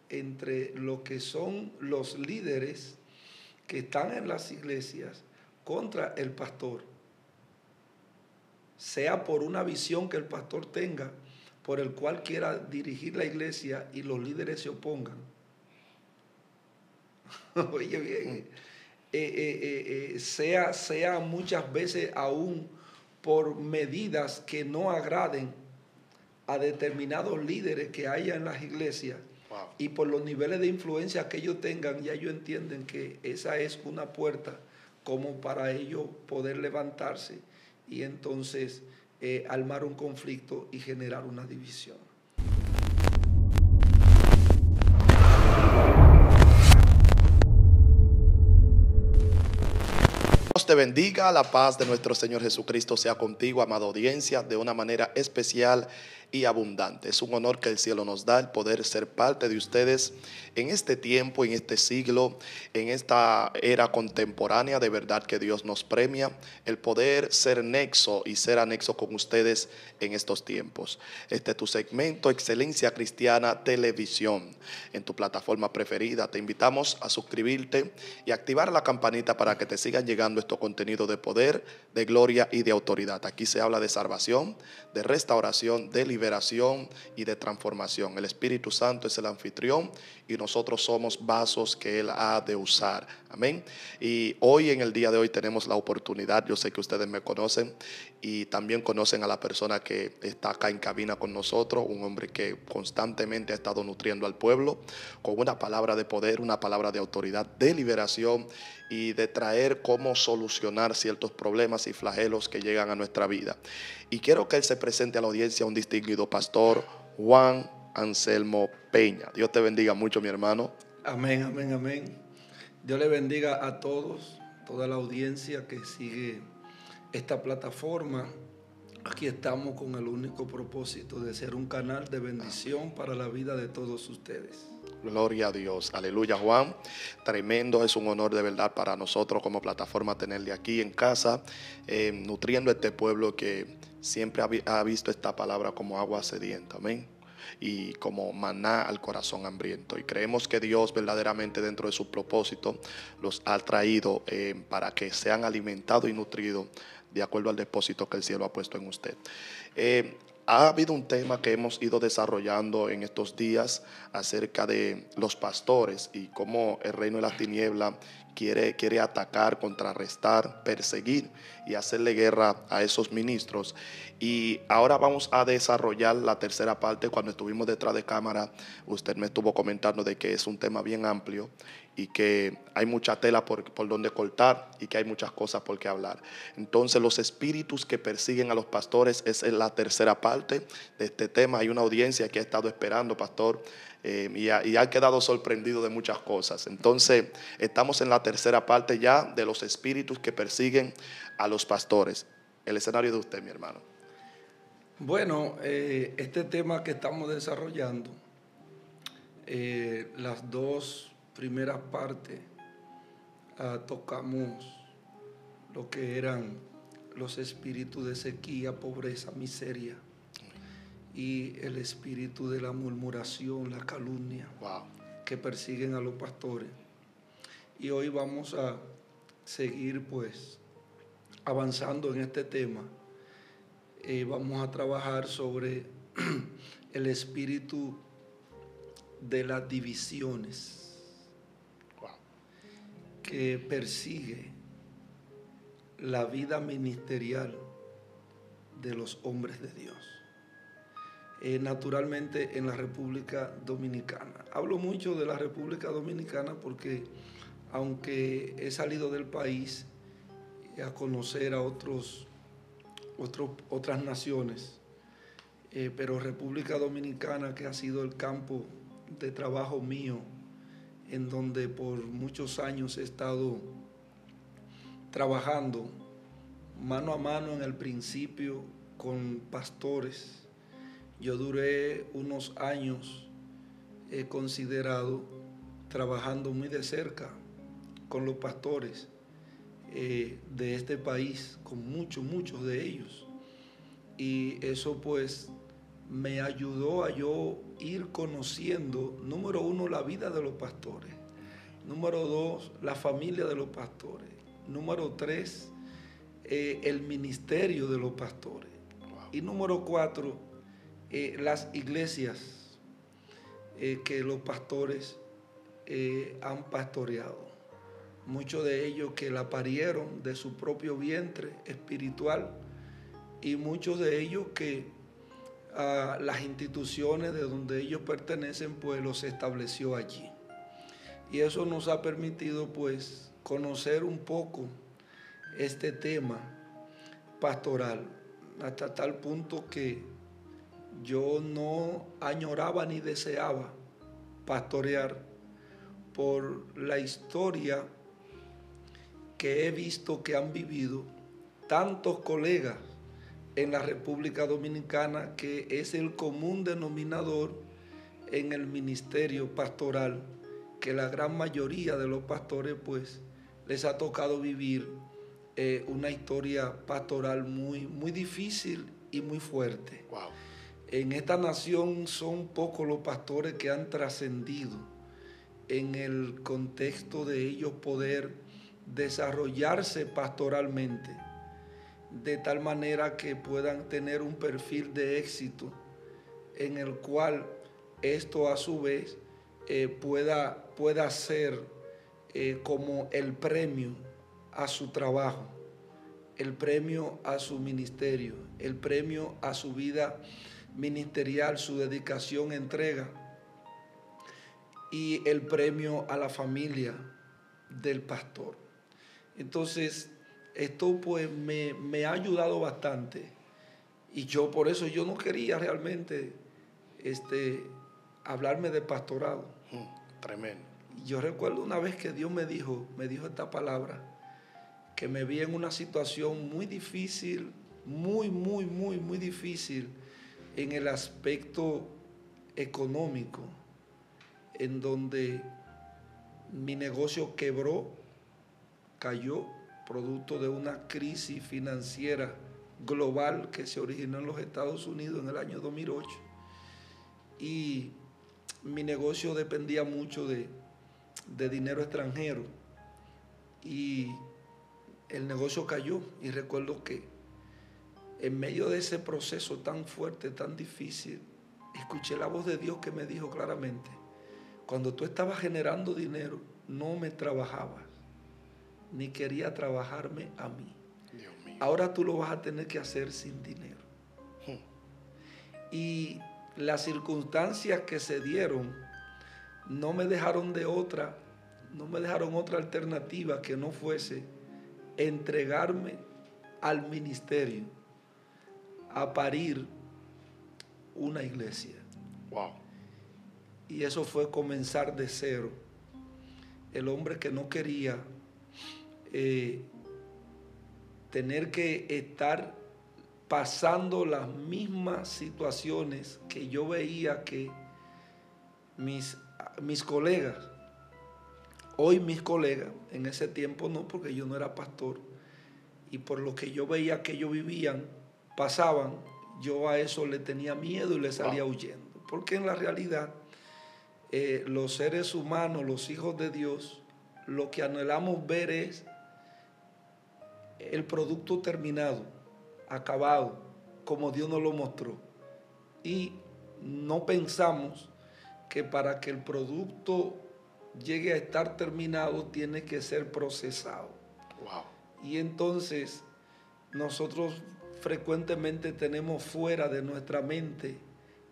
entre lo que son los líderes que están en las iglesias contra el pastor, sea por una visión que el pastor tenga, por el cual quiera dirigir la iglesia y los líderes se opongan. Oye bien, sea muchas veces aún por medidas que no agraden a determinados líderes que haya en las iglesias. Wow. Y por los niveles de influencia que ellos tengan, ya ellos entienden que esa es una puerta como para ellos poder levantarse y entonces armar un conflicto y generar una división. Dios te bendiga, la paz de nuestro Señor Jesucristo sea contigo, amada audiencia, de una manera especial y abundante. Es un honor que el cielo nos da el poder ser parte de ustedes en este tiempo, en este siglo, en esta era contemporánea. De verdad que Dios nos premia el poder ser nexo y ser anexo con ustedes en estos tiempos. Este es tu segmento Excelencia Cristiana Televisión en tu plataforma preferida. Te invitamos a suscribirte y activar la campanita para que te sigan llegando estos contenidos de poder, de gloria y de autoridad. Aquí se habla de salvación, de restauración, de liberación y de transformación. El Espíritu Santo es el anfitrión y nosotros somos vasos que Él ha de usar. Amén. Y hoy, en el día de hoy, tenemos la oportunidad. Yo sé que ustedes me conocen y también conocen a la persona que está acá en cabina con nosotros, un hombre que constantemente ha estado nutriendo al pueblo con una palabra de poder, una palabra de autoridad, de liberación y de traer cómo solucionar ciertos problemas y flagelos que llegan a nuestra vida. Y quiero que él se presente a la audiencia, un distinguido pastor, Juan Anselmo Peña. Dios te bendiga mucho, mi hermano. Amén, amén, amén. Dios le bendiga a todos, toda la audiencia que sigue esta plataforma. Aquí estamos con el único propósito de ser un canal de bendición para la vida de todos ustedes. Gloria a Dios, aleluya. Juan, tremendo, es un honor de verdad para nosotros como plataforma tenerle aquí en casa, nutriendo a este pueblo que siempre ha visto esta palabra como agua sedienta, amén, y como maná al corazón hambriento. Y creemos que Dios verdaderamente dentro de su propósito los ha traído para que sean alimentados y nutridos de acuerdo al depósito que el cielo ha puesto en usted. Ha habido un tema que hemos ido desarrollando en estos días acerca de los pastores y cómo el reino de las tinieblas quiere atacar, contrarrestar, perseguir y hacerle guerra a esos ministros. Y ahora vamos a desarrollar la tercera parte. Cuando estuvimos detrás de cámara, usted me estuvo comentando de que es un tema bien amplio y que hay mucha tela por donde cortar y que hay muchas cosas por qué hablar. Entonces, los espíritus que persiguen a los pastores es la tercera parte de este tema. Hay una audiencia que ha estado esperando, pastor, y ha quedado sorprendido de muchas cosas. Entonces, estamos en la tercera parte ya de los espíritus que persiguen a los pastores. El escenario de usted, mi hermano. Bueno, este tema que estamos desarrollando, las dos primeras partes, tocamos lo que eran los espíritus de sequía, pobreza, miseria y el espíritu de la murmuración, la calumnia, Wow. que persiguen a los pastores. Y hoy vamos a seguir pues avanzando en este tema. Vamos a trabajar sobre el espíritu de las divisiones Wow. que persigue la vida ministerial de los hombres de Dios. Naturalmente en la República Dominicana. Hablo mucho de la República Dominicana porque aunque he salido del país a conocer a otras naciones, pero República Dominicana, que ha sido el campo de trabajo mío, en donde por muchos años he estado trabajando mano a mano en el principio con pastores. Yo duré unos años, he considerado, trabajando muy de cerca con los pastores de este país, con muchos de ellos. Y eso pues me ayudó a yo ir conociendo, número uno, la vida de los pastores, número dos, la familia de los pastores, número tres, el ministerio de los pastores, y número cuatro, las iglesias que los pastores han pastoreado. Muchos de ellos que la parieron de su propio vientre espiritual, y muchos de ellos que las instituciones de donde ellos pertenecen pues los estableció allí. Y eso nos ha permitido pues conocer un poco este tema pastoral, hasta tal punto que yo no añoraba ni deseaba pastorear por la historia que he visto que han vivido tantos colegas en la República Dominicana, que es el común denominador en el ministerio pastoral, que la gran mayoría de los pastores pues les ha tocado vivir una historia pastoral muy difícil y muy fuerte. Wow. En esta nación son pocos los pastores que han trascendido en el contexto de ellos poder desarrollarse pastoralmente, de tal manera que puedan tener un perfil de éxito en el cual esto a su vez pueda ser como el premio a su trabajo, el premio a su ministerio, el premio a su vida ministerial, su dedicación, entrega, y el premio a la familia del pastor. Entonces, esto pues me ha ayudado bastante, y yo por eso yo no quería realmente hablarme de pastorado. Tremendo. Yo recuerdo una vez que Dios me dijo esta palabra, que me vi en una situación muy difícil, muy difícil en el aspecto económico, en donde mi negocio quebró, cayó, producto de una crisis financiera global que se originó en los Estados Unidos en el año 2008. Y mi negocio dependía mucho de dinero extranjero, y el negocio cayó. Y recuerdo que en medio de ese proceso tan fuerte, tan difícil, escuché la voz de Dios que me dijo claramente: cuando tú estabas generando dinero, no me trabajabas, ni quería trabajarme a mí. Dios mío. Ahora tú lo vas a tener que hacer sin dinero. Y las circunstancias que se dieron no me dejaron otra alternativa que no fuese entregarme al ministerio, a parir una iglesia. Wow. Y eso fue comenzar de cero. El hombre que no quería tener que estar pasando las mismas situaciones que yo veía que mis colegas, hoy mis colegas, en ese tiempo no, porque yo no era pastor, y por lo que yo veía que ellos vivían, pasaban, yo a eso le tenía miedo y le salía huyendo. Porque en la realidad, los seres humanos, los hijos de Dios, lo que anhelamos ver es el producto terminado, acabado, como Dios nos lo mostró. Y no pensamos que para que el producto llegue a estar terminado tiene que ser procesado. Wow. Y entonces nosotros frecuentemente tenemos fuera de nuestra mente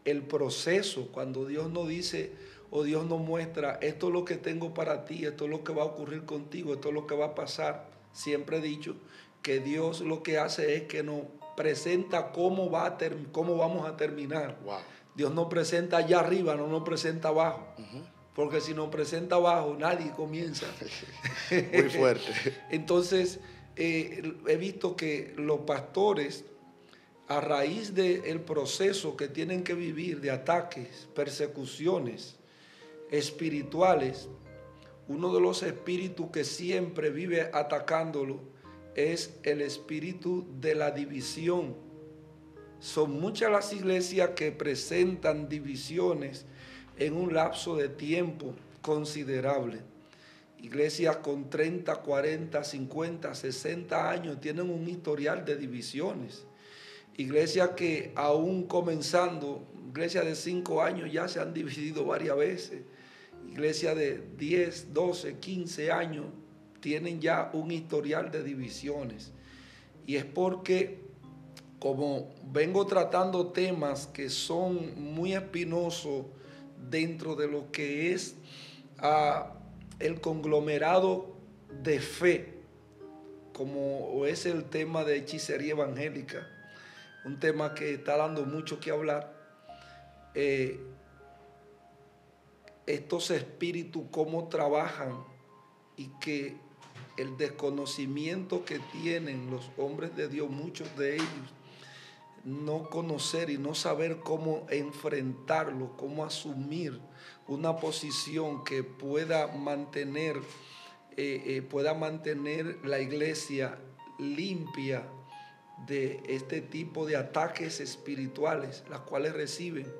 el proceso, cuando Dios nos dice o Dios nos muestra: esto es lo que tengo para ti, esto es lo que va a ocurrir contigo, esto es lo que va a pasar. Siempre he dicho que Dios lo que hace es que nos presenta cómo vamos a terminar. Wow. Dios nos presenta allá arriba, no nos presenta abajo. Porque si nos presenta abajo, nadie comienza. Muy fuerte. Entonces, he visto que los pastores, a raíz del proceso que tienen que vivir de ataques, persecuciones espirituales, uno de los espíritus que siempre vive atacándolo es el espíritu de la división. Son muchas las iglesias que presentan divisiones en un lapso de tiempo considerable. Iglesias con 30, 40, 50, 60 años tienen un historial de divisiones. Iglesias que aún comenzando, iglesias de 5 años ya se han dividido varias veces. Iglesias de 10, 12, 15 años tienen ya un historial de divisiones. Y es porque, como vengo tratando temas que son muy espinosos dentro de lo que es el conglomerado de fe, como es el tema de hechicería evangélica, un tema que está dando mucho que hablar, estos espíritus cómo trabajan y que el desconocimiento que tienen los hombres de Dios, muchos de ellos, no conocer y no saber cómo enfrentarlo, cómo asumir una posición que pueda mantener la iglesia limpia de este tipo de ataques espirituales, las cuales reciben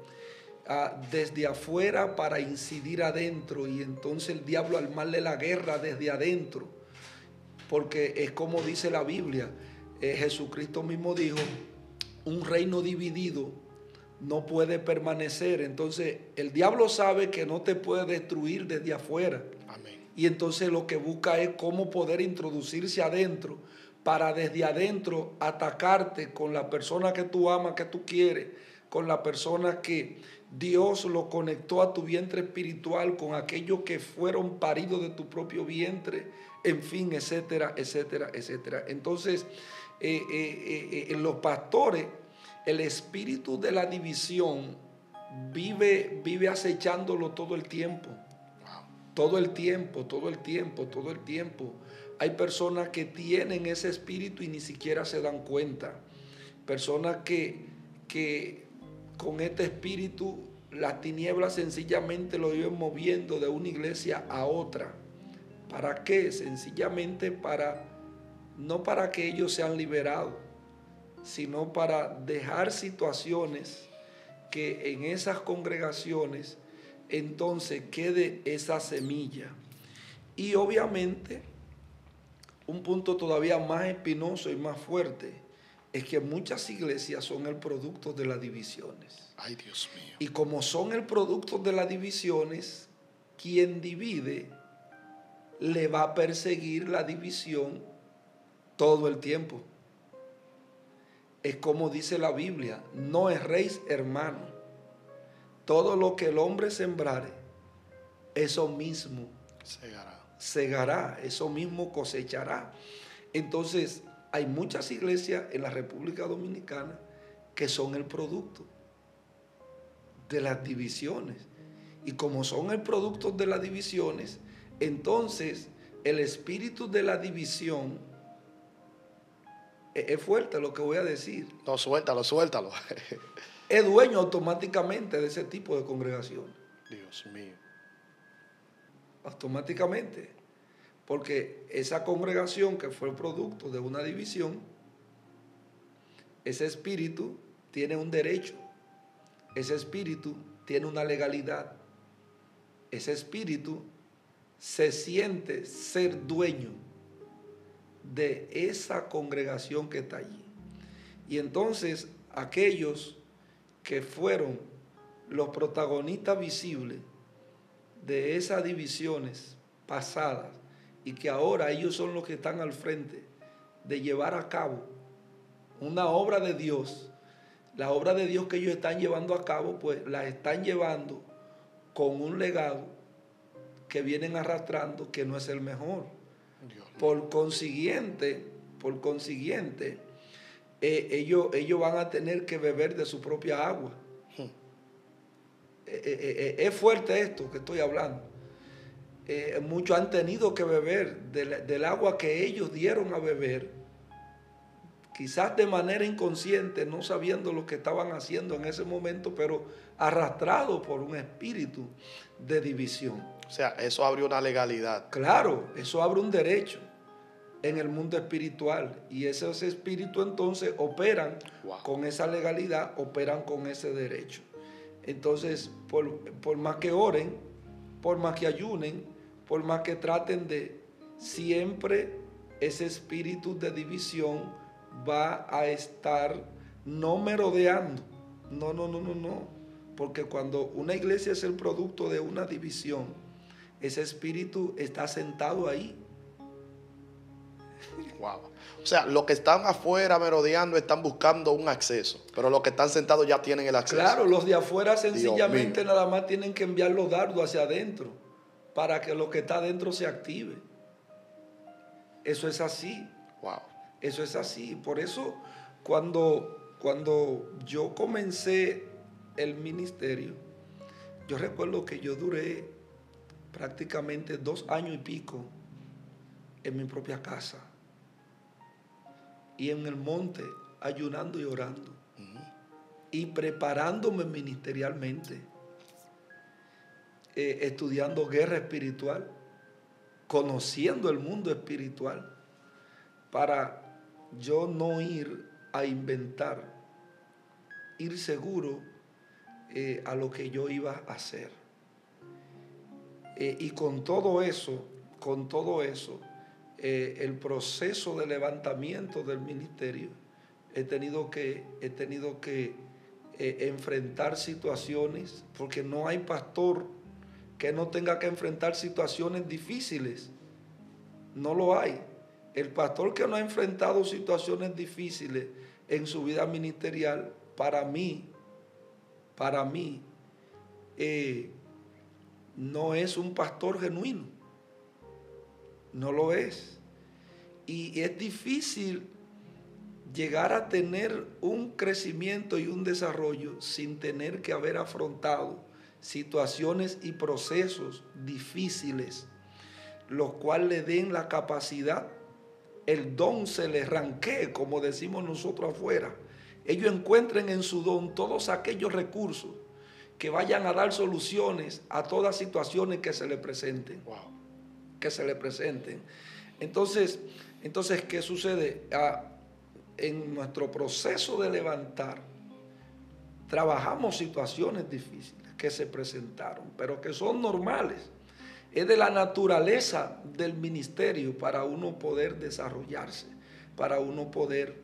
desde afuera para incidir adentro, y entonces el diablo armarle la guerra desde adentro, porque es como dice la Biblia, Jesucristo mismo dijo, un reino dividido no puede permanecer. Entonces el diablo sabe que no te puede destruir desde afuera. Amén. Y entonces lo que busca es cómo poder introducirse adentro, para desde adentro atacarte con la persona que tú amas, que tú quieres, con la persona que Dios lo conectó a tu vientre espiritual, con aquellos que fueron paridos de tu propio vientre, en fin, etcétera, etcétera, etcétera. Entonces, en los pastores, el espíritu de la división vive acechándolo todo el tiempo. Todo el tiempo, todo el tiempo, todo el tiempo. Hay personas que tienen ese espíritu y ni siquiera se dan cuenta. Personas que con este espíritu, las tinieblas sencillamente lo viven moviendo de una iglesia a otra. ¿Para qué? Sencillamente no para que ellos sean liberados, sino para dejar situaciones que en esas congregaciones entonces quede esa semilla. Y obviamente, un punto todavía más espinoso y más fuerte es que muchas iglesias son el producto de las divisiones. Ay, Dios mío. Y como son el producto de las divisiones, quien divide le va a perseguir la división todo el tiempo. Es como dice la Biblia, no erréis, hermano. Todo lo que el hombre sembrare, eso mismo segará, eso mismo cosechará. Entonces, hay muchas iglesias en la República Dominicana que son el producto de las divisiones. Y como son el producto de las divisiones, entonces el espíritu de la división, es fuerte lo que voy a decir. No, suéltalo. Es dueño automáticamente de ese tipo de congregación. Dios mío. Automáticamente. Porque esa congregación que fue el producto de una división, ese espíritu tiene un derecho. Ese espíritu tiene una legalidad. Ese espíritu se siente ser dueño de esa congregación que está allí. Y entonces aquellos que fueron los protagonistas visibles de esas divisiones pasadas y que ahora ellos son los que están al frente de llevar a cabo una obra de Dios, la obra de Dios que ellos están llevando a cabo, pues la están llevando con un legado que vienen arrastrando que no es el mejor. Por consiguiente, ellos van a tener que beber de su propia agua. Es fuerte esto que estoy hablando. Muchos han tenido que beber del agua que ellos dieron a beber, quizás de manera inconsciente, no sabiendo lo que estaban haciendo en ese momento, pero arrastrados por un espíritu de división. O sea, eso abre una legalidad. Claro, eso abre un derecho. en el mundo espiritual, y esos espíritus entonces operan con esa legalidad, operan con ese derecho. Entonces, por más que oren, por más que ayunen, por más que traten de, siempre ese espíritu de división va a estar no merodeando. No. Porque cuando una iglesia es el producto de una división, ese espíritu está sentado ahí. Wow. O sea, los que están afuera merodeando están buscando un acceso, pero los que están sentados ya tienen el acceso. Claro, los de afuera sencillamente nada más tienen que enviar los dardos hacia adentro para que lo que está adentro se active. Eso es así. Wow. Eso es así. Por eso, cuando yo comencé el ministerio, yo recuerdo que yo duré prácticamente 2 años y pico en mi propia casa y en el monte, ayunando y orando, y preparándome ministerialmente, estudiando guerra espiritual, conociendo el mundo espiritual, para yo no ir a inventar, ir seguro a lo que yo iba a hacer. Y con todo eso, el proceso de levantamiento del ministerio, he tenido que enfrentar situaciones, porque no hay pastor que no tenga que enfrentar situaciones difíciles. No lo hay. El pastor que no ha enfrentado situaciones difíciles en su vida ministerial, para mí, no es un pastor genuino. No lo es. Y es difícil llegar a tener un crecimiento y un desarrollo sin tener que haber afrontado situaciones y procesos difíciles, los cuales le den la capacidad, el don se les ranquee, como decimos nosotros afuera. Ellos encuentren en su don todos aquellos recursos que vayan a dar soluciones a todas situaciones que se les presenten. Wow. Que se les presenten. Entonces, ¿qué sucede? En nuestro proceso de levantar, trabajamos situaciones difíciles que se presentaron, pero que son normales. Es de la naturaleza del ministerio para uno poder desarrollarse, para uno poder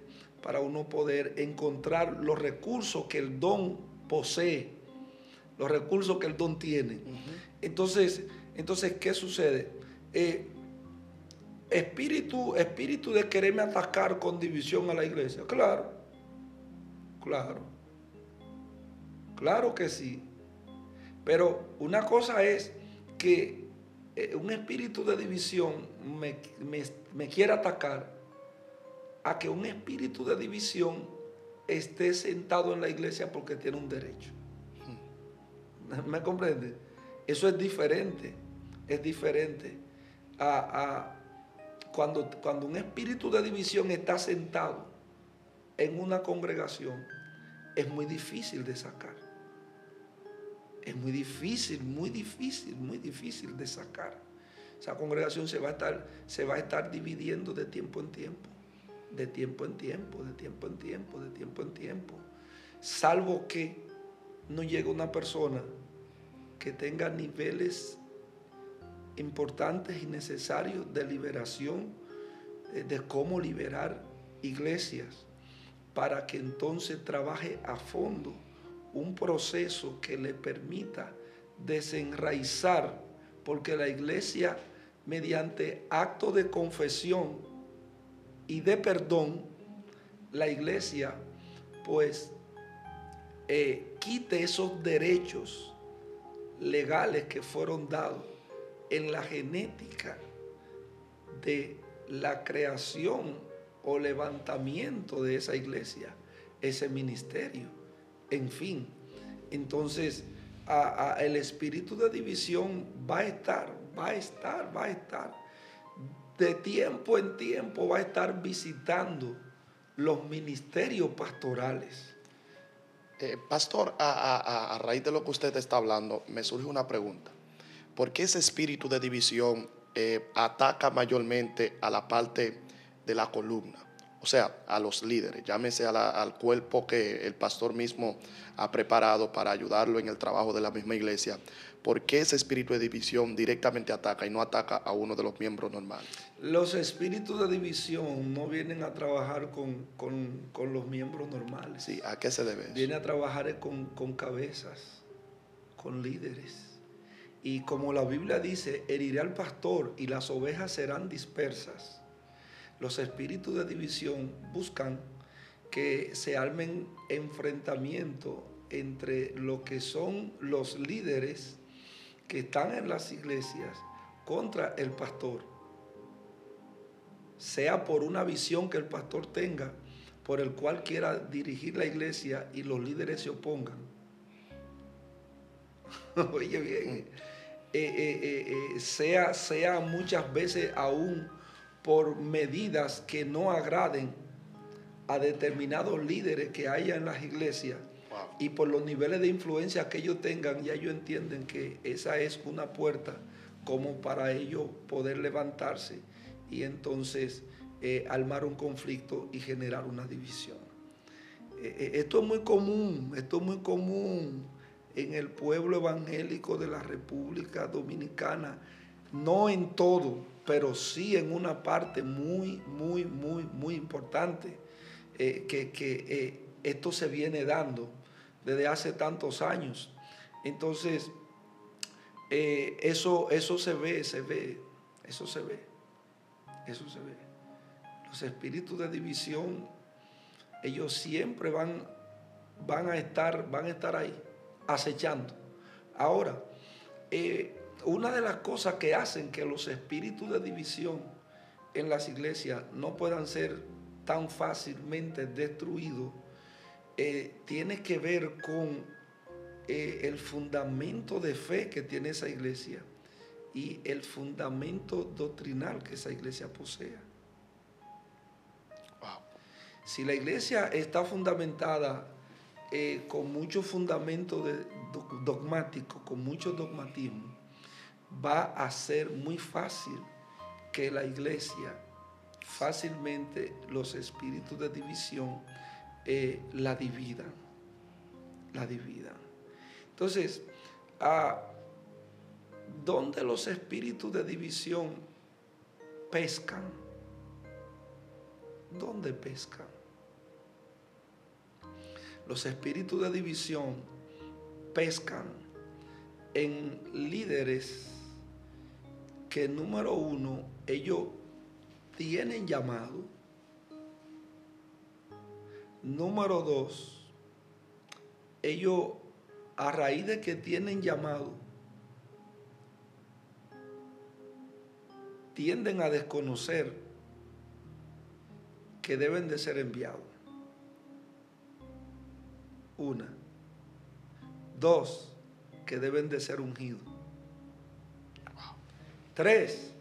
encontrar los recursos que el don posee, los recursos que el don tiene. Entonces, ¿qué sucede? Espíritu de quererme atacar con división a la iglesia. Claro que sí. Pero una cosa es que un espíritu de división me quiera atacar, a que un espíritu de división esté sentado en la iglesia porque tiene un derecho. ¿Me comprende? Eso es diferente. Es diferente a cuando un espíritu de división está sentado en una congregación. Es muy difícil de sacar. Es muy difícil de sacar. Esa congregación se va a estar dividiendo de tiempo en tiempo. Salvo que no llegue una persona que tenga niveles importantes y necesarios de liberación, de cómo liberar iglesias, para que entonces trabaje a fondo un proceso que le permita desenraizar, porque la iglesia, mediante acto de confesión y de perdón, la iglesia pues quite esos derechos legales que fueron dados en la genética de la creación o levantamiento de esa iglesia, ese ministerio, en fin. Entonces, el espíritu de división va a estar. De tiempo en tiempo va a estar visitando los ministerios pastorales. Pastor, a raíz de lo que usted está hablando, me surge una pregunta. ¿Por qué ese espíritu de división ataca mayormente a la parte de la columna, o sea, a los líderes, llámese al cuerpo que el pastor mismo ha preparado para ayudarlo en el trabajo de la misma iglesia, ¿por qué ese espíritu de división directamente ataca y no ataca a uno de los miembros normales? Los espíritus de división no vienen a trabajar con los miembros normales. Sí, ¿a qué se debe eso? Viene a trabajar con cabezas, con líderes. Y como la Biblia dice, heriré al pastor y las ovejas serán dispersas. Los espíritus de división buscan que se armen enfrentamientos entre lo que son los líderes que están en las iglesias contra el pastor, sea por una visión que el pastor tenga, por el cual quiera dirigir la iglesia y los líderes se opongan. Oye bien, sea muchas veces aún por medidas que no agraden a determinados líderes que haya en las iglesias. Wow. Y por los niveles de influencia que ellos tengan, ya ellos entienden que esa es una puerta como para ellos poder levantarse y entonces armar un conflicto y generar una división. Esto es muy común en el pueblo evangélico de la República Dominicana, no en todo, pero sí en una parte muy importante, que esto se viene dando desde hace tantos años. Entonces, eso se ve. Los espíritus de división, ellos siempre van a estar ahí, acechando. Ahora, una de las cosas que hacen que los espíritus de división en las iglesias no puedan ser tan fácilmente destruidos, tiene que ver con el fundamento de fe que tiene esa iglesia y el fundamento doctrinal que esa iglesia posea. Wow. Si la iglesia está fundamentada con mucho fundamento dogmático, con mucho dogmatismo, va a ser muy fácil que la iglesia, fácilmente los espíritus de división la dividan. Entonces, ¿dónde los espíritus de división pescan? ¿Dónde pescan? Los espíritus de división pescan en líderes que, número uno, ellos tienen llamado. Número dos, ellos, a raíz de que tienen llamado, tienden a desconocer que deben de ser enviados. Una. Dos, que deben de ser ungidos. Tres,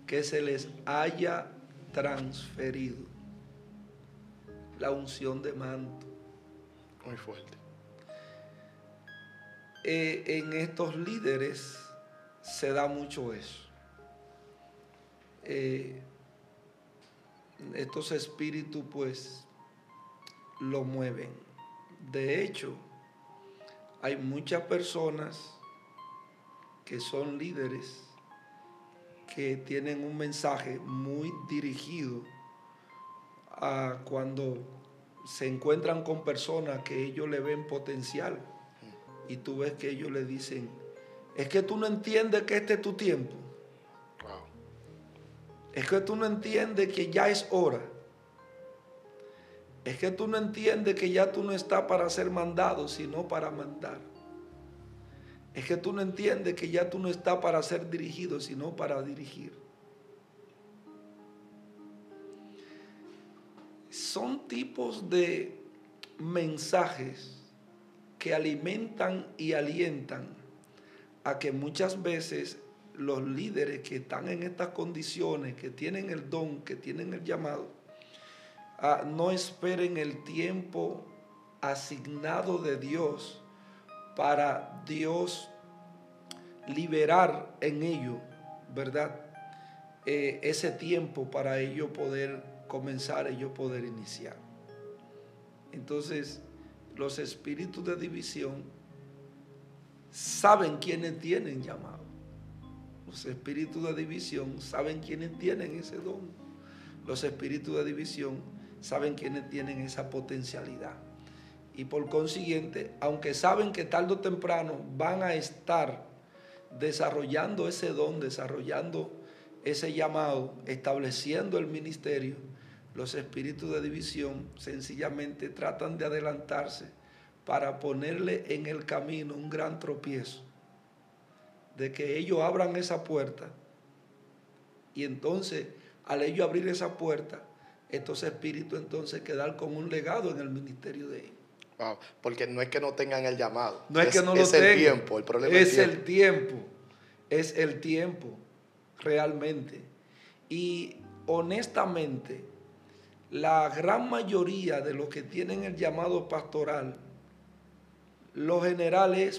que se les haya transferido la unción de manto. Muy fuerte. En estos líderes se da mucho eso. Estos espíritus pues lo mueven. De hecho, hay muchas personas que son líderes que tienen un mensaje muy dirigido a cuando se encuentran con personas que ellos le ven potencial y tú ves que ellos le dicen, es que tú no entiendes que este es tu tiempo. Wow. Es que tú no entiendes que ya es hora. Es que tú no entiendes que ya tú no estás para ser mandado, sino para mandar. Es que tú no entiendes que ya tú no estás para ser dirigido, sino para dirigir. Son tipos de mensajes que alimentan y alientan a que muchas veces los líderes que están en estas condiciones, que tienen el don, que tienen el llamado, no esperen el tiempo asignado de Dios para Dios liberar en ellos, ¿verdad? Ese tiempo para ellos poder comenzar y yo poder iniciar. Entonces, los espíritus de división saben quiénes tienen llamado. Los espíritus de división saben quiénes tienen ese don. Los espíritus de división saben quiénes tienen esa potencialidad. Y por consiguiente, aunque saben que tarde o temprano van a estar desarrollando ese don, desarrollando ese llamado, estableciendo el ministerio, los espíritus de división sencillamente tratan de adelantarse para ponerle en el camino un gran tropiezo, de que ellos abran esa puerta, y entonces al ellos abrir esa puerta, estos espíritus entonces quedan con un legado en el ministerio de ellos. Wow, porque no es que no tengan el llamado, No es que no lo tengan, el tiempo, el problema es el tiempo, es el tiempo, realmente. Y honestamente, la gran mayoría de los que tienen el llamado pastoral,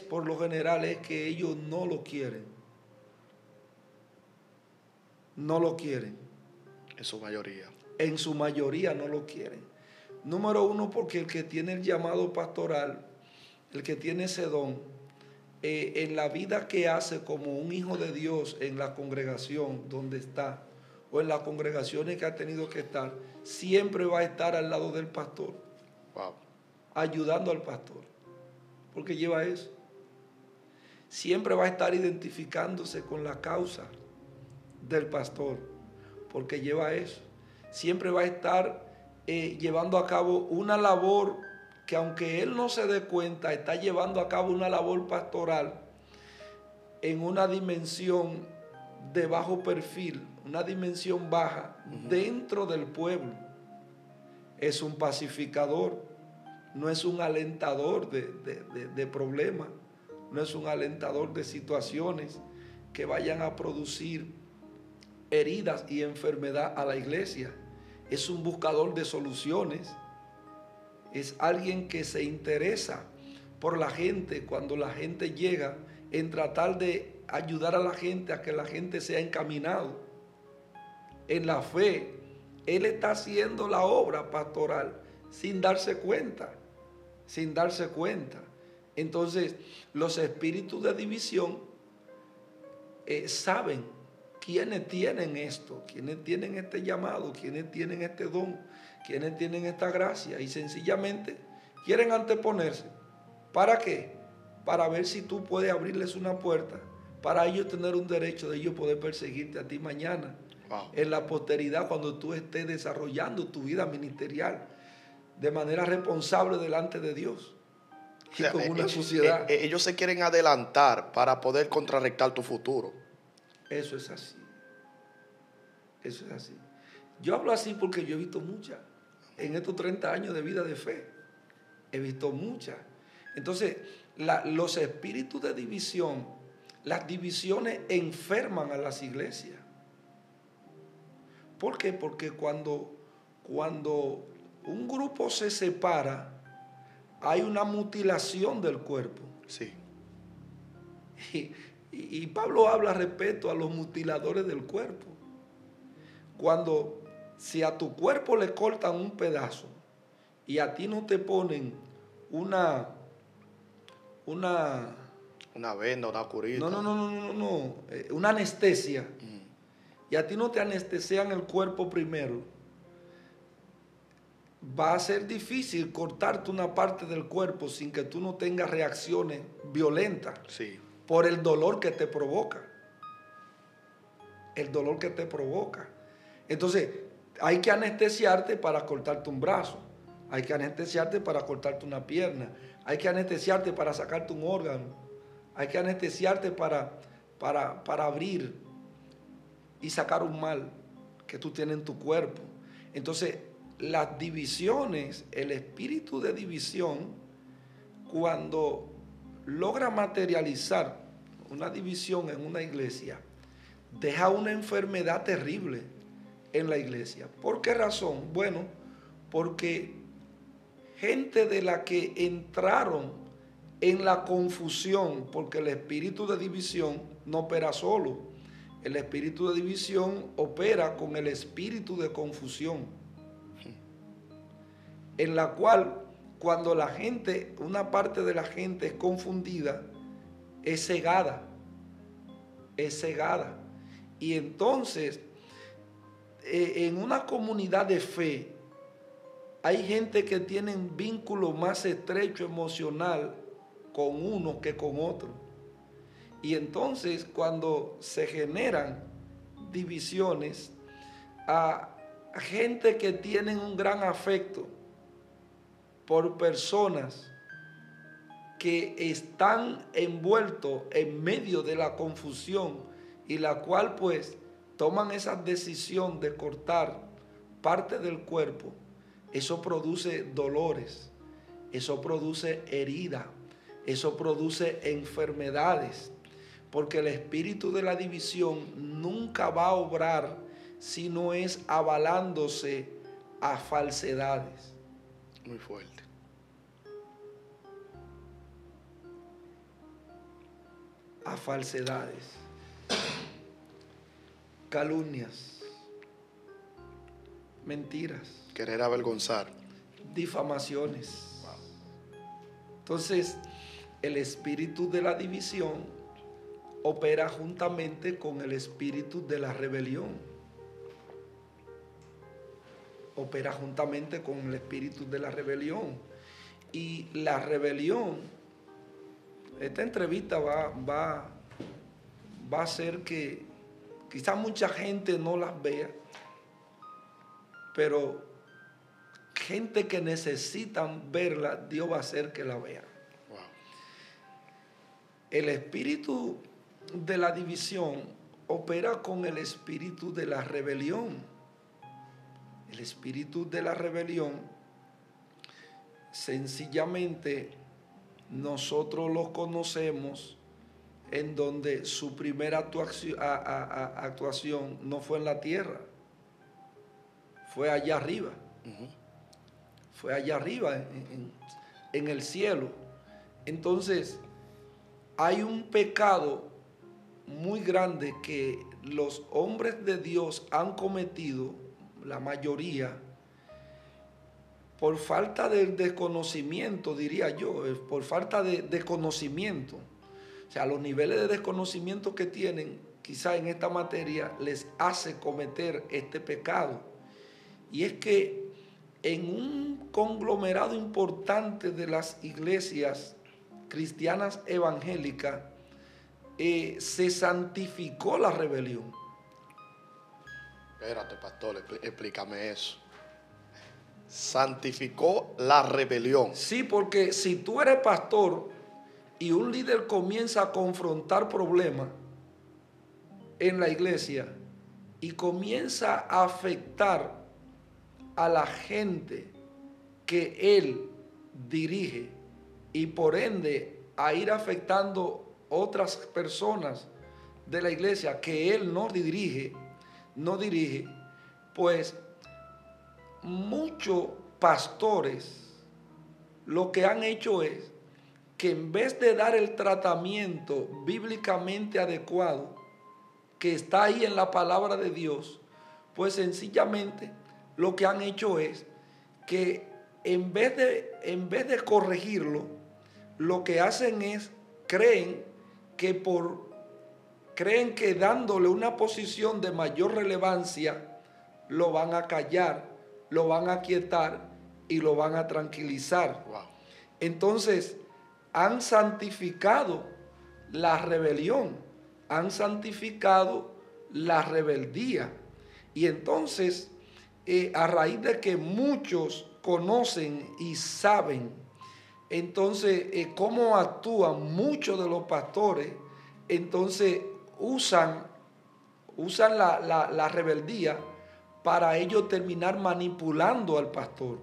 por lo general es que ellos no lo quieren. No lo quieren. En su mayoría. En su mayoría no lo quieren. Número uno, porque el que tiene el llamado pastoral, el que tiene ese don, en la vida que hace como un hijo de Dios en la congregación donde está, o en las congregaciones que ha tenido que estar, siempre va a estar al lado del pastor, wow, ayudando al pastor, porque lleva eso. Siempre va a estar identificándose con la causa del pastor, porque lleva eso. Siempre va a estar llevando a cabo una labor que, aunque él no se dé cuenta, está llevando a cabo una labor pastoral en una dimensión de bajo perfil, una dimensión baja, dentro del pueblo. Es un pacificador, no es un alentador de problemas, no es un alentador de situaciones que vayan a producir heridas y enfermedad a la iglesia. Es un buscador de soluciones, es alguien que se interesa por la gente cuando la gente llega, en tratar de ayudar a la gente a que la gente sea encaminado en la fe. Él está haciendo la obra pastoral sin darse cuenta, sin darse cuenta. Entonces, los espíritus de división saben quiénes tienen esto, quiénes tienen este llamado, quiénes tienen este don, quiénes tienen esta gracia, y sencillamente quieren anteponerse. ¿Para qué? Para ver si tú puedes abrirles una puerta, para ellos tener un derecho de ellos poder perseguirte a ti mañana, en la posteridad, cuando tú estés desarrollando tu vida ministerial de manera responsable delante de Dios y con una sociedad. Ellos se quieren adelantar para poder contrarrestar tu futuro. Eso es así. Eso es así. Yo hablo así porque yo he visto muchas. En estos 30 años de vida de fe, he visto muchas. Entonces, los espíritus de división, las divisiones enferman a las iglesias. ¿Por qué? Porque cuando un grupo se separa, hay una mutilación del cuerpo. Sí. Y Pablo habla respecto a los mutiladores del cuerpo. Si a tu cuerpo le cortan un pedazo y a ti no te ponen una venda, una curita. No, una anestesia. Y a ti no te anestesian el cuerpo primero, va a ser difícil cortarte una parte del cuerpo sin que tú no tengas reacciones violentas. Sí. Por el dolor que te provoca. El dolor que te provoca. Entonces, hay que anestesiarte para cortarte un brazo. Hay que anestesiarte para cortarte una pierna. Hay que anestesiarte para sacarte un órgano. Hay que anestesiarte para abrir y sacar un mal que tú tienes en tu cuerpo. Entonces, las divisiones, el espíritu de división, cuando logra materializar una división en una iglesia, deja una enfermedad terrible en la iglesia. ¿Por qué razón? Bueno, porque gente de la que entraron en la confusión, porque el espíritu de división no opera solo. El espíritu de división opera con el espíritu de confusión. en la cual cuando la gente, una parte de la gente es confundida, es cegada, es cegada. Y entonces, en una comunidad de fe, hay gente que tiene un vínculo más estrecho emocional con uno que con otro. Y entonces, cuando se generan divisiones, a gente que tienen un gran afecto por personas que están envueltos en medio de la confusión y la cual pues toman esa decisión de cortar parte del cuerpo, eso produce dolores, eso produce herida, eso produce enfermedades, porque el espíritu de la división nunca va a obrar si no es avalándose a falsedades. Muy fuerte. A falsedades, calumnias, mentiras, Querer avergonzar. difamaciones. Entonces, el espíritu de la división opera juntamente con el espíritu de la rebelión. Opera juntamente con el espíritu de la rebelión. Y la rebelión, esta entrevista va a hacer que quizás mucha gente no las vea, pero gente que necesitan verla, Dios va a hacer que la vean. Wow. El espíritu de la división opera con el espíritu de la rebelión. El espíritu de la rebelión, sencillamente, nosotros lo conocemos en donde su primera actuación no fue en la tierra, fue allá arriba. Fue allá arriba, en el cielo. Entonces, hay un pecado muy grande que los hombres de Dios han cometido, la mayoría, por falta de desconocimiento, diría yo, por falta de conocimiento. O sea, los niveles de desconocimiento que tienen, quizá en esta materia, les hace cometer este pecado. Y es que en un conglomerado importante de las iglesias cristianas evangélicas, se santificó la rebelión. Espérate, pastor, explícame eso. Santificó la rebelión. Sí, porque si tú eres pastor y un líder comienza a confrontar problemas en la iglesia y comienza a afectar a la gente que él dirige y por ende a ir afectando otras personas de la iglesia que él no dirige, pues muchos pastores lo que han hecho es que en vez de dar el tratamiento bíblicamente adecuado que está ahí en la palabra de Dios, pues sencillamente lo que han hecho es que en vez de corregirlo, lo que hacen es creen que dándole una posición de mayor relevancia lo van a callar, lo van a aquietar y lo van a tranquilizar. Wow. Entonces, han santificado la rebelión, han santificado la rebeldía. Y entonces, a raíz de que muchos conocen y saben, entonces, cómo actúan muchos de los pastores, entonces usan la rebeldía para ellos terminar manipulando al pastor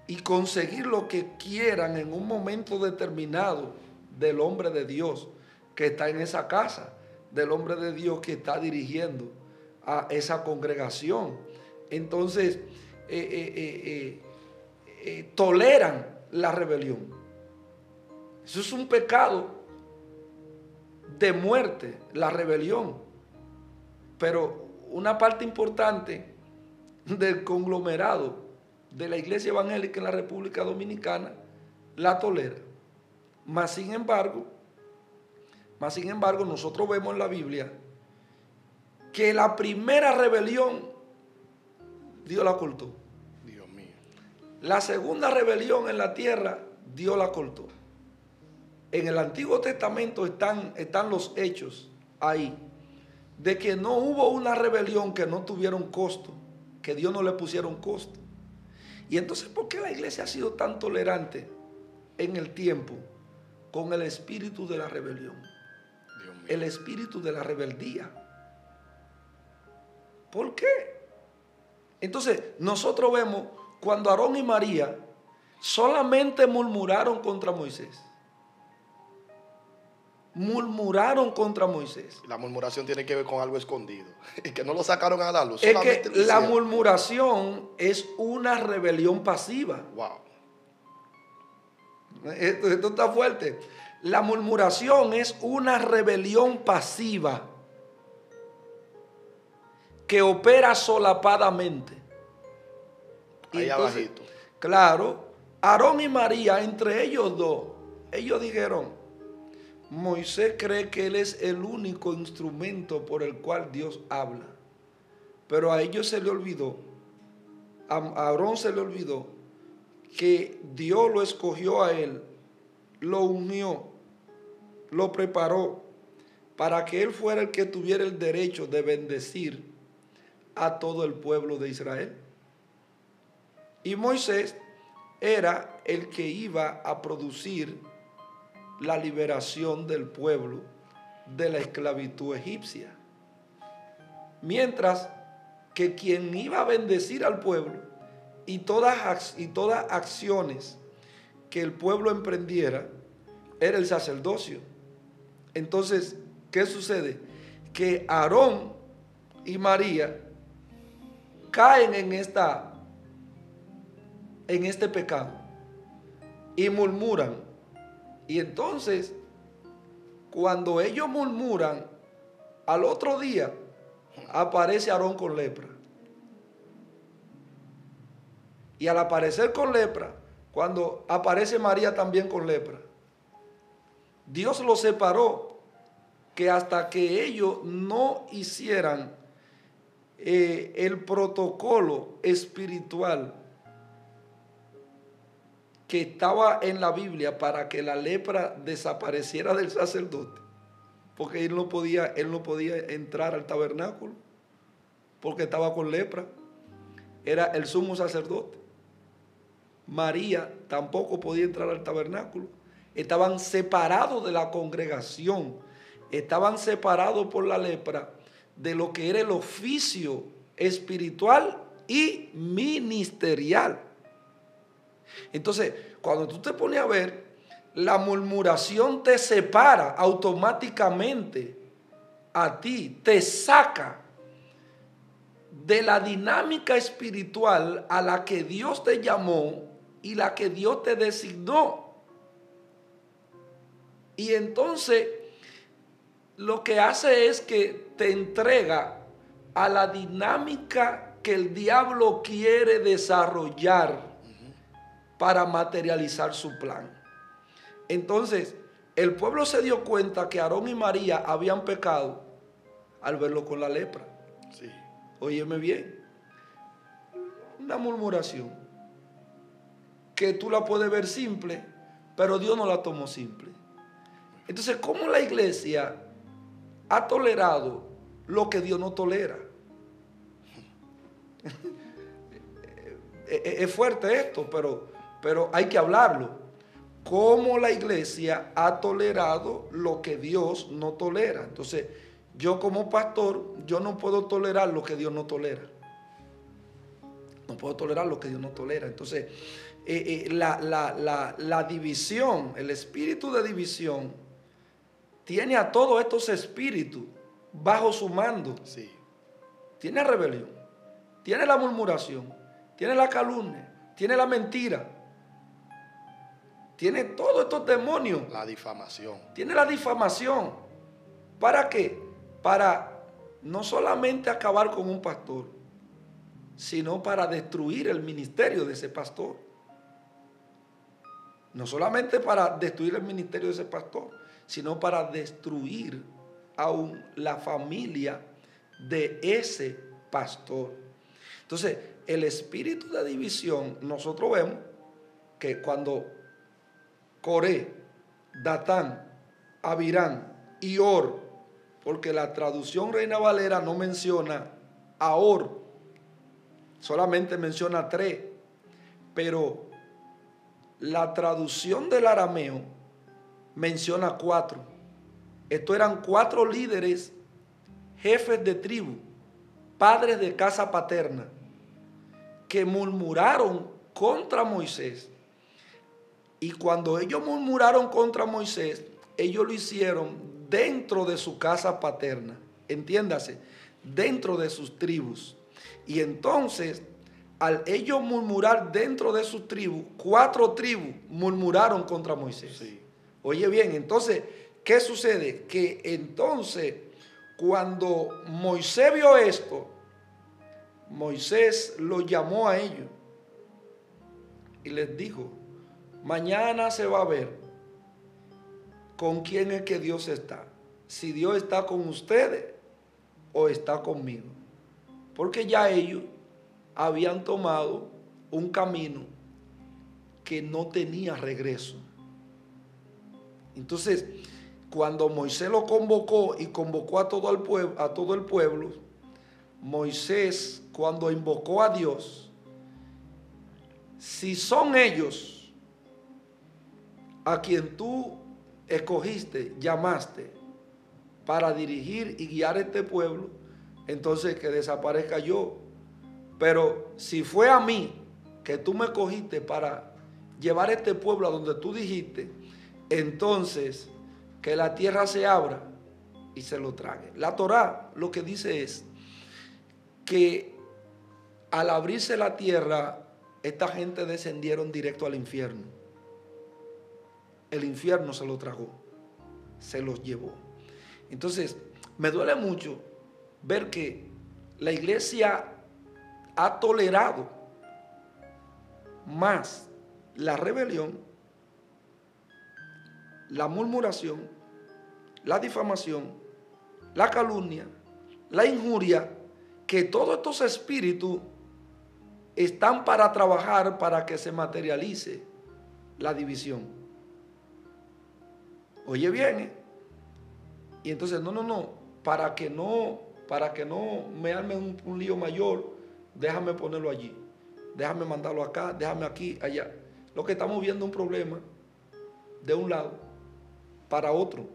y conseguir lo que quieran en un momento determinado del hombre de Dios que está en esa casa, del hombre de Dios que está dirigiendo a esa congregación. Entonces, toleran la rebelión. Eso es un pecado de muerte, la rebelión. Pero una parte importante del conglomerado de la iglesia evangélica en la República Dominicana la tolera. Mas sin embargo, nosotros vemos en la Biblia que la primera rebelión Dios la cortó. Dios mío. La segunda rebelión en la tierra Dios la cortó. En el Antiguo Testamento están los hechos ahí de que no hubo una rebelión que no tuviera un costo, que Dios no le pusiera un costo. Y entonces, ¿por qué la iglesia ha sido tan tolerante en el tiempo con el espíritu de la rebelión? Dios mío. El espíritu de la rebeldía. ¿Por qué? Entonces, nosotros vemos cuando Aarón y María solamente murmuraron contra Moisés. Murmuraron contra Moisés. La murmuración tiene que ver con algo escondido y que no lo sacaron a la luz. Es que la murmuración es una rebelión pasiva. Wow. Esto está fuerte. La murmuración es una rebelión pasiva que opera solapadamente. Ahí entonces, abajito. Claro, Aarón y María, entre ellos dos, ellos dijeron: Moisés cree que él es el único instrumento por el cual Dios habla. Pero a ellos se le olvidó, a Aarón se le olvidó que Dios lo escogió a él, lo unió, lo preparó para que él fuera el que tuviera el derecho de bendecir a todo el pueblo de Israel. Y Moisés era el que iba a producir la liberación del pueblo de la esclavitud egipcia. Mientras que quien iba a bendecir al pueblo y todas acciones que el pueblo emprendiera era el sacerdocio. Entonces, ¿qué sucede? Que Aarón y María caen en este pecado y murmuran. Y entonces, cuando ellos murmuran, al otro día aparece Aarón con lepra. Y al aparecer con lepra, cuando aparece María también con lepra, Dios los separó, que hasta que ellos no hicieran el protocolo espiritual que estaba en la Biblia para que la lepra desapareciera del sacerdote, porque él no podía entrar al tabernáculo porque estaba con lepra, era el sumo sacerdote. María tampoco podía entrar al tabernáculo, estaban separados de la congregación, estaban separados por la lepra de lo que era el oficio espiritual y ministerial. Entonces, cuando tú te pones a ver, la murmuración te separa automáticamente a ti, te saca de la dinámica espiritual a la que Dios te llamó y la que Dios te designó. Y entonces, lo que hace es que te entrega a la dinámica que el diablo quiere desarrollar para materializar su plan. Entonces, el pueblo se dio cuenta que Aarón y María habían pecado al verlo con la lepra. Sí. Óyeme bien, una murmuración que tú la puedes ver simple, pero Dios no la tomó simple. Entonces, ¿cómo la iglesia ha tolerado lo que Dios no tolera? Es fuerte esto, pero hay que hablarlo. ¿Cómo la iglesia ha tolerado lo que Dios no tolera? Entonces, yo como pastor, yo no puedo tolerar lo que Dios no tolera. No puedo tolerar lo que Dios no tolera. Entonces, la división, el espíritu de división, tiene a todos estos espíritus bajo su mando. Sí. Tiene rebelión, tiene la murmuración, tiene la calumnia, tiene la mentira, tiene todos estos demonios. La difamación. Tiene la difamación. ¿Para qué? Para no solamente acabar con un pastor, sino para destruir el ministerio de ese pastor. No solamente para destruir el ministerio de ese pastor, sino para destruir aún la familia de ese pastor. Entonces, el espíritu de división, nosotros vemos que cuando Coré, Datán, Abirán y Or, porque la traducción Reina Valera no menciona a Or, solamente menciona 3, pero la traducción del arameo menciona 4. Estos eran 4 líderes, jefes de tribu, padres de casa paterna, que murmuraron contra Moisés. Y cuando ellos murmuraron contra Moisés, ellos lo hicieron dentro de su casa paterna, entiéndase, dentro de sus tribus. Y entonces, al ellos murmurar dentro de sus tribus, 4 tribus murmuraron contra Moisés. Sí. Oye bien, entonces, ¿qué sucede? Que entonces, cuando Moisés vio esto, Moisés los llamó a ellos y les dijo: mañana se va a ver con quién es que Dios está. Si Dios está con ustedes o está conmigo. Porque ya ellos habían tomado un camino que no tenía regreso. Entonces, cuando Moisés lo convocó y convocó a todo el pueblo, Moisés, cuando invocó a Dios, si son ellos a quien tú escogiste, llamaste para dirigir y guiar este pueblo, entonces que desaparezca yo. Pero si fue a mí que tú me cogiste para llevar este pueblo a donde tú dijiste, entonces que la tierra se abra y se lo trague. La Torá lo que dice es que al abrirse la tierra, esta gente descendieron directo al infierno. El infierno se lo tragó, se los llevó. Entonces, me duele mucho ver que la iglesia ha tolerado más la rebelión, la murmuración, la difamación, la calumnia, la injuria, que todos estos espíritus están para trabajar para que se materialice la división. Oye bien, ¿eh? Y entonces, para que no me arme un lío mayor, déjame ponerlo allí, déjame mandarlo acá, déjame aquí, allá. Lo que estamos viendo es un problema de un lado para otro.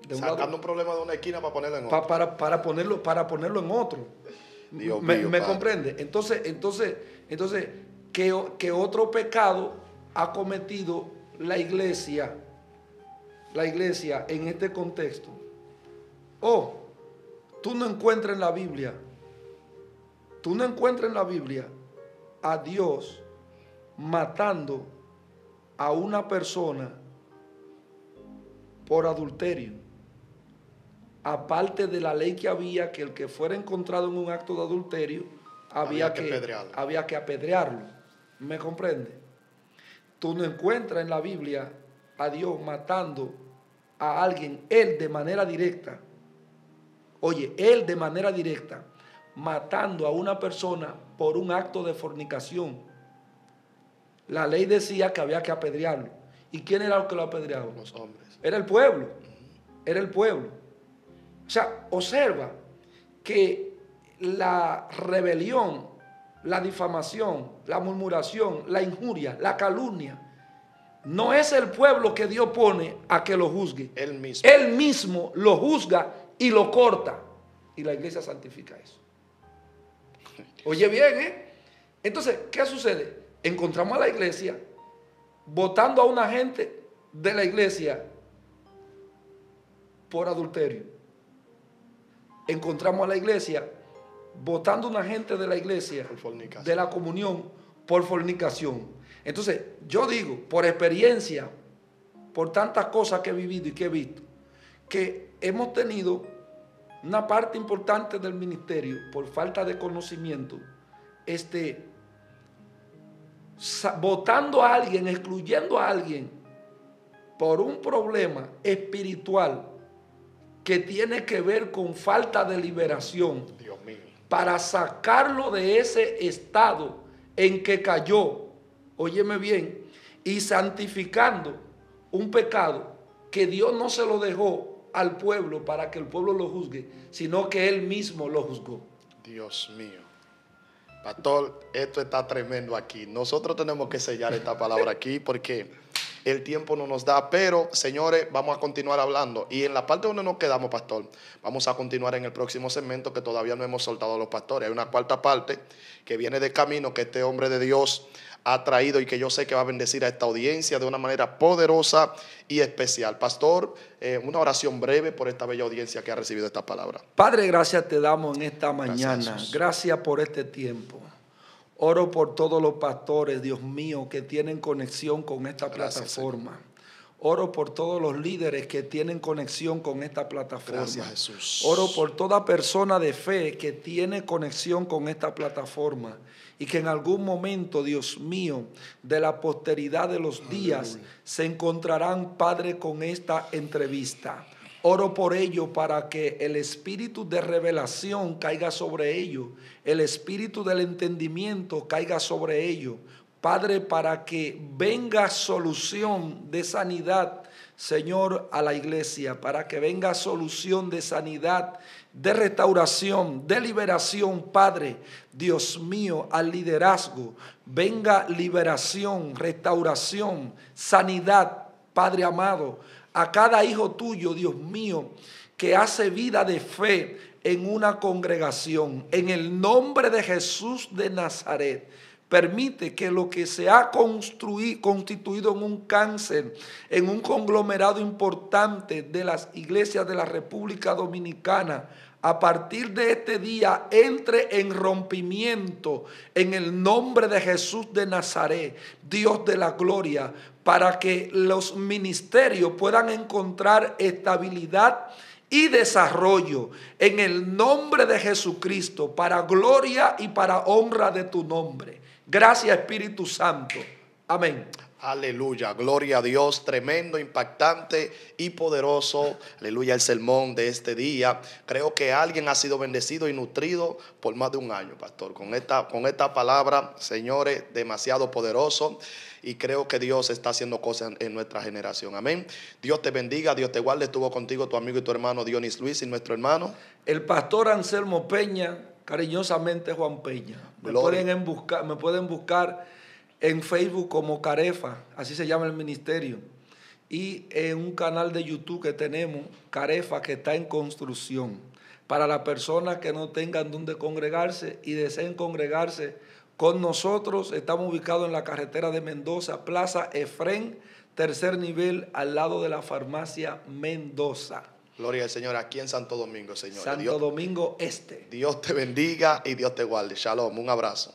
Sacando un problema de una esquina para ponerlo en otro. Para ponerlo en otro. ¿Me comprende? Entonces, que otro pecado ha cometido la iglesia en este contexto. Tú no encuentras en la Biblia a Dios matando a una persona por adulterio, aparte de la ley que había, que el que fuera encontrado en un acto de adulterio había que apedrearlo. ¿Me comprende? Tú no encuentras en la Biblia a Dios matando a alguien, él de manera directa. Oye, él de manera directa, matando a una persona por un acto de fornicación. La ley decía que había que apedrearlo. ¿Y quién era el que lo apedreaba? Los hombres. Era el pueblo. Era el pueblo. O sea, observa que la rebelión, la difamación, la murmuración, la injuria, la calumnia, no es el pueblo que Dios pone a que lo juzgue. Él mismo. Él mismo lo juzga y lo corta. Y la iglesia santifica eso. Oye bien, ¿eh? Entonces, ¿qué sucede? Encontramos a la iglesia votando a una gente de la iglesia por adulterio. Encontramos a la iglesia votando a una gente de la iglesia de la comunión por fornicación. Entonces, yo digo, por experiencia, por tantas cosas que he vivido y que he visto, que hemos tenido una parte importante del ministerio, por falta de conocimiento, votando a alguien, excluyendo a alguien por un problema espiritual que tiene que ver con falta de liberación, Dios mío, para sacarlo de ese estado en que cayó, óyeme bien, y santificando un pecado que Dios no se lo dejó al pueblo para que el pueblo lo juzgue, sino que Él mismo lo juzgó. Dios mío. Pastor, esto está tremendo aquí. Nosotros tenemos que sellar esta palabra aquí porque el tiempo no nos da. Pero, señores, vamos a continuar hablando. Y en la parte donde nos quedamos, pastor, vamos a continuar en el próximo segmento que todavía no hemos soltado a los pastores. Hay una cuarta parte que viene de camino que este hombre de Dios ha traído y que yo sé que va a bendecir a esta audiencia de una manera poderosa y especial. Pastor, una oración breve por esta bella audiencia que ha recibido esta palabra. Padre, gracias te damos en esta mañana. Gracias por este tiempo. Oro por todos los pastores, Dios mío, que tienen conexión con esta plataforma. Señor. Oro por todos los líderes que tienen conexión con esta plataforma. Gracias, Jesús. Oro por toda persona de fe que tiene conexión con esta plataforma y que en algún momento, Dios mío, de la posteridad de los días se encontrarán, Padre, con esta entrevista. Oro por ello para que el espíritu de revelación caiga sobre ellos, el espíritu del entendimiento caiga sobre ellos. Padre, para que venga solución de sanidad, Señor, a la iglesia, para que venga solución de sanidad, de restauración, de liberación, Padre, Dios mío, al liderazgo. Venga liberación, restauración, sanidad, Padre amado, a cada hijo tuyo, Dios mío, que hace vida de fe en una congregación. En el nombre de Jesús de Nazaret, permite que lo que se ha constituido en un cáncer, en un conglomerado importante de las iglesias de la República Dominicana, a partir de este día entre en rompimiento en el nombre de Jesús de Nazaret, Dios de la gloria, para que los ministerios puedan encontrar estabilidad y desarrollo en el nombre de Jesucristo, para gloria y para honra de tu nombre. Gracias, Espíritu Santo. Amén. Aleluya, gloria a Dios, tremendo, impactante y poderoso. Aleluya, el sermón de este día. Creo que alguien ha sido bendecido y nutrido por más de un año, pastor. Con esta palabra, señores, demasiado poderoso. Y creo que Dios está haciendo cosas en nuestra generación. Amén. Dios te bendiga, Dios te guarde. Estuvo contigo tu amigo y tu hermano Dionis Luis y nuestro hermano el pastor Anselmo Peña, cariñosamente Juan Peña. Me pueden buscar en Facebook como Carefa, así se llama el ministerio, y en un canal de YouTube que tenemos, Carefa, que está en construcción, para las personas que no tengan donde congregarse y deseen congregarse con nosotros. Estamos ubicados en la carretera de Mendoza, Plaza Efrén, tercer nivel, al lado de la farmacia Mendoza. Gloria al Señor, aquí en Santo Domingo, Señor. Santo Domingo Este. Dios te bendiga y Dios te guarde. Shalom, un abrazo.